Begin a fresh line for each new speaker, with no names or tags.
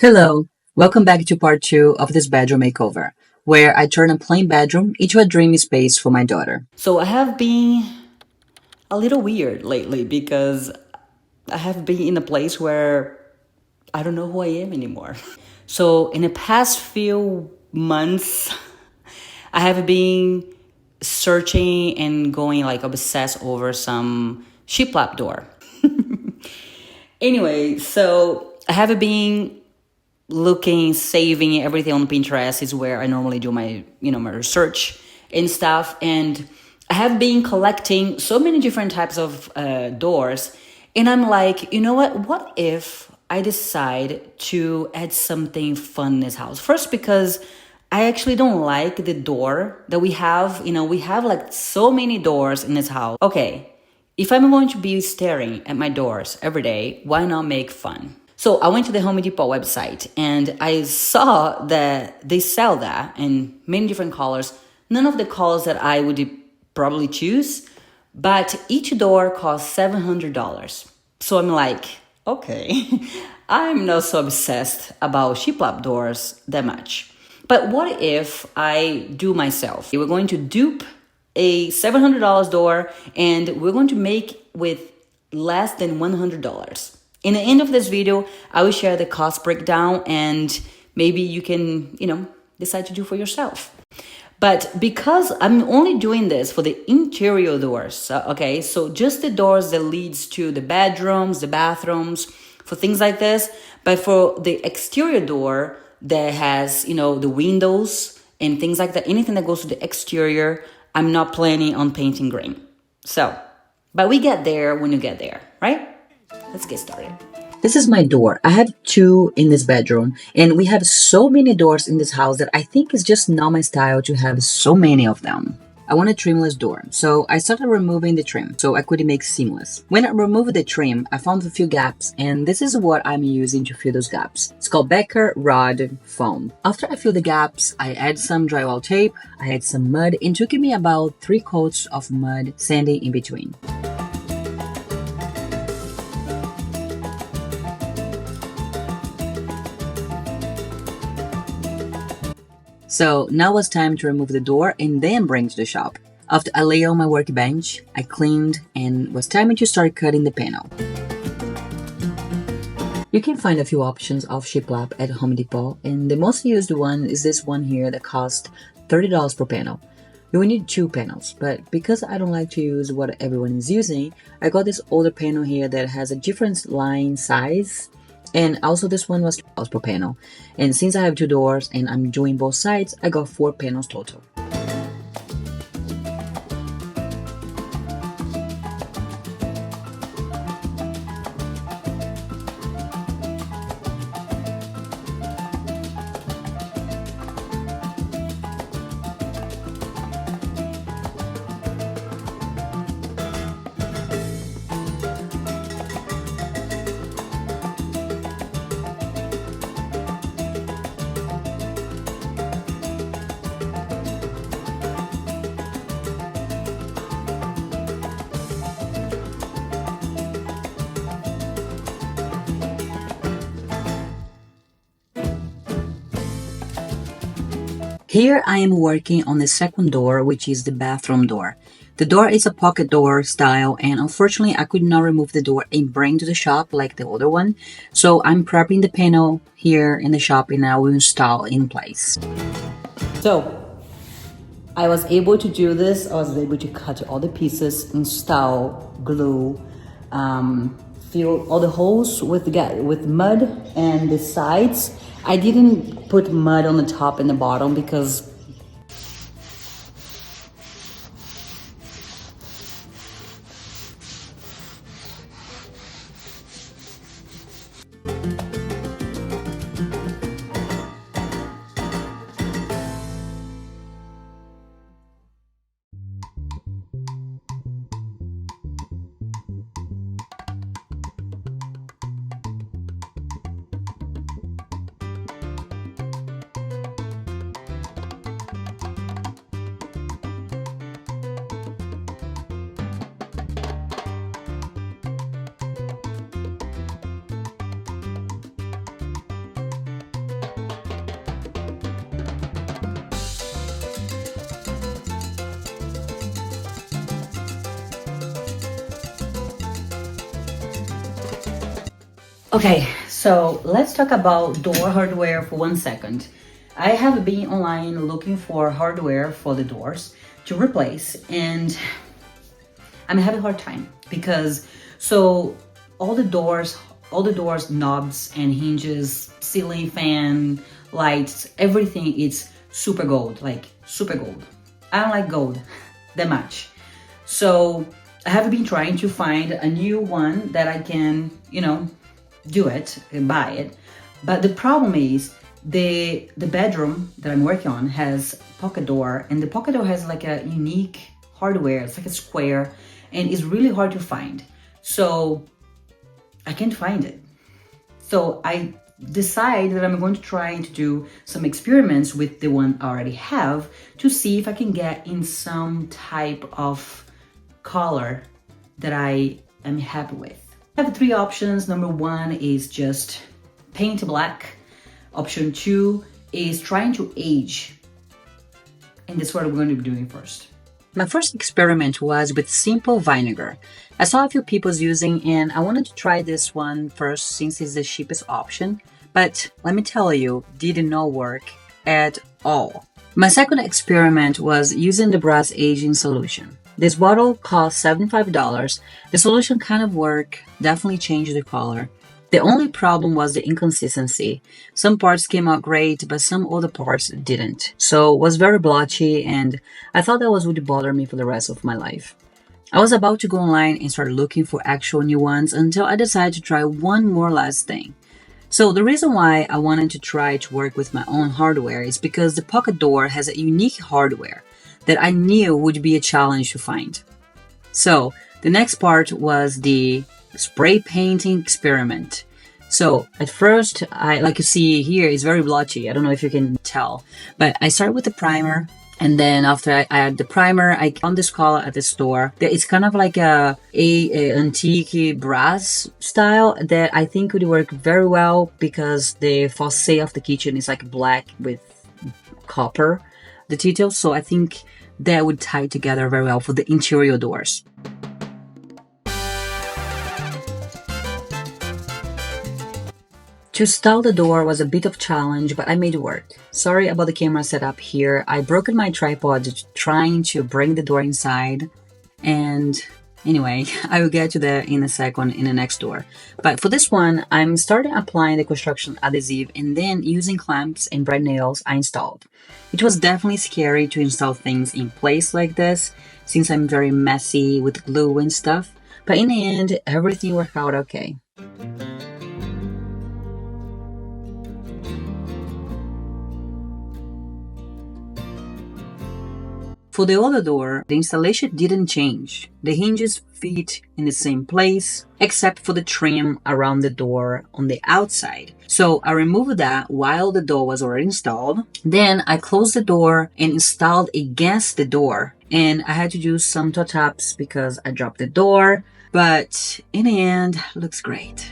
Hello, welcome back to part 2 of this bedroom makeover, where I turn a plain bedroom into a dreamy space for my daughter.
So I have been a little weird lately because I have been in a place where I don't know who I am anymore. So in the past few months, I have been searching and going like obsessed over some shiplap door. Anyway, so I have been looking, saving everything on Pinterest is where I normally do my research and stuff. And I have been collecting so many different types of doors. And I'm like, you know what? What if I decide to add something fun in this house? First, because I actually don't like the door that we have. We have like so many doors in this house. Okay, if I'm going to be staring at my doors every day, why not make fun? So I went to the Home Depot website and I saw that they sell that in many different colors. None of the colors that I would probably choose, but each door costs $700. So I'm like, okay, I'm not so obsessed about shiplap doors that much. But what if I do myself? We're going to dupe a $700 door and we're going to make with less than $100. In the end of this video, I will share the cost breakdown and maybe you can, decide to do for yourself. But because I'm only doing this for the interior doors, okay, so just the doors that leads to the bedrooms, the bathrooms, for things like this. But for the exterior door that has, the windows and things like that, anything that goes to the exterior, I'm not planning on painting green. So, but we get there when you get there, right? Let's get started.
This is my door. I have 2 in this bedroom, and we have so many doors in this house that I think it's just not my style to have so many of them. I want a trimless door, so I started removing the trim so I could make seamless. When I removed the trim, I found a few gaps, and this is what I'm using to fill those gaps. It's called Behr Rod Foam. After I fill the gaps, I add some drywall tape, I add some mud, and it took me about 3 coats of mud sanding in between. So now it's time to remove the door and then bring to the shop. After I lay on my workbench, I cleaned and was time to start cutting the panel. You can find a few options of shiplap at Home Depot, and the most used one is this one here that costs $30 per panel. You will need 2 panels, but because I don't like to use what everyone is using, I got this older panel here that has a different line size. And also this one was $2 per panel. And since I have 2 doors and I'm doing both sides, I got 4 panels total. Here I am working on the second door, which is the bathroom door. The door is a pocket door style, and unfortunately I could not remove the door and bring to the shop like the other one. So I'm prepping the panel here in the shop and I will install in place.
So I was able to do this. I was able to cut all the pieces, install, glue, fill all the holes with mud and the sides. I didn't put mud on the top and the bottom because Okay, so let's talk about door hardware for 1 second. I have been online looking for hardware for the doors to replace, and I'm having a hard time because so all the doors, knobs and hinges, ceiling fan, lights, everything is super gold, like super gold. I don't like gold that much. So I have been trying to find a new one that I can, do it and buy it. But the problem is the bedroom that I'm working on has pocket door, and the pocket door has like a unique hardware. It's like a square, and it's really hard to find. So I can't find it. So I decide that I'm going to try to do some experiments with the one I already have to see if I can get in some type of color that I am happy with. I have three options. Number one is just paint black. Option two is trying to age. And that's what we're going to be doing first.
My first experiment was with simple vinegar. I saw a few people using, and I wanted to try this one first since it's the cheapest option, but let me tell you, did not work at all. My second experiment was using the brass aging solution. This bottle cost $75. The solution kind of worked, definitely changed the color. The only problem was the inconsistency. Some parts came out great, but some other parts didn't. So it was very blotchy, and I thought that would bother me for the rest of my life. I was about to go online and start looking for actual new ones until I decided to try one more last thing. So the reason why I wanted to try to work with my own hardware is because the pocket door has a unique hardware that I knew would be a challenge to find. So the next part was the spray painting experiment. So at first, like you see here, it's very blotchy. I don't know if you can tell, but I started with the primer. And then after I add the primer, I found this color at the store. It's kind of like a antique brass style that I think would work very well because the facade of the kitchen is like black with copper, the details. So I think that would tie together very well for the interior doors. To install the door was a bit of a challenge, but I made it work. Sorry about the camera setup here. I broke my tripod trying to bring the door inside. And anyway, I will get to that in a second in the next door. But for this one, I'm starting applying the construction adhesive and then using clamps and bright nails I installed. It was definitely scary to install things in place like this since I'm very messy with glue and stuff. But in the end, everything worked out okay. For the other door, the installation didn't change. The hinges fit in the same place, except for the trim around the door on the outside. So I removed that while the door was already installed. Then I closed the door and installed against the door. And I had to do some touch-ups because I dropped the door. But in the end, looks great.